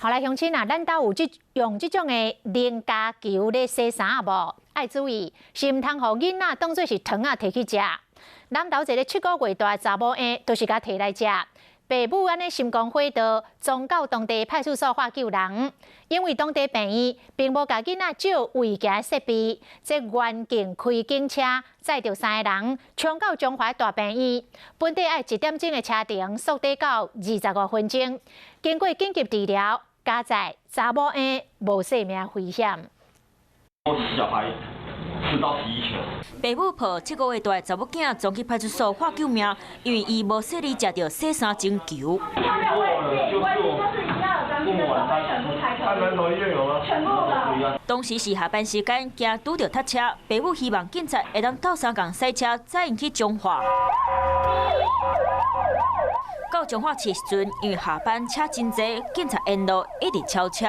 后来乡亲啊，咱兜有用这种的零加球咧洗衫啊无？爱注意，是唔通互囡仔当做是糖啊摕去食。咱兜一个7个月大查某婴，都是甲摕来食。爸母安尼心肝火热，撞到当地派出所化救人，因为当地病院并无甲囡仔借违行设备，即原警开警车载着3个人冲到中华大病院，本地爱1点钟的车程，速度到25分钟。经过紧急治疗，加在查某婴无生命危险。小孩4到11球。爸母抱7个月大的查某囝撞去派出所化救命，因为伊无细力食到洗衫精球。当时是下班时间，惊拄到塞车，爸母希望警察会当斗相共塞车，载因去中华。到中华市时阵，因为下班车真济，警察沿路一直超车。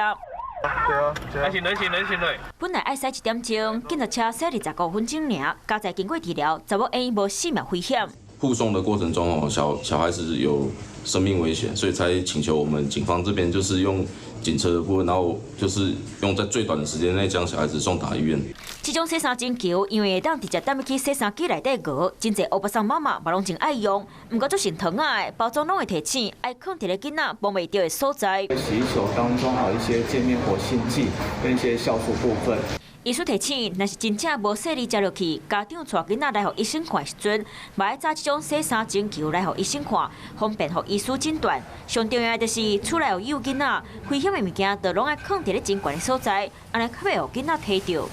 本来爱驶1点钟，警察车驶25分钟尔，加在经过治疗，查某婴无性命危险。护送的过程中小孩子有生命危险，所以才请求我们警方这边就是用警车的部分，然后就是用在最短的时间内将小孩子送达医院。这种洗衫精球，因为会当直接带入去洗衫机内底熬，真侪欧巴桑妈妈嘛拢真爱用。不过做成糖啊的包装拢会提醒，爱放伫咧囡仔摸袂到的所在。洗衣球当中还有一些界面活性剂跟一些酵素部分。 医师提醒，若是真正无细力食落去，家长带囡仔来互医生看时阵，嘛爱找这种洗衫精球来互医生看，方便互医师诊断。上重要的就是厝内有囡仔，危险的物件，就拢爱放伫咧真悬的所在，安尼较袂互囡仔摕到。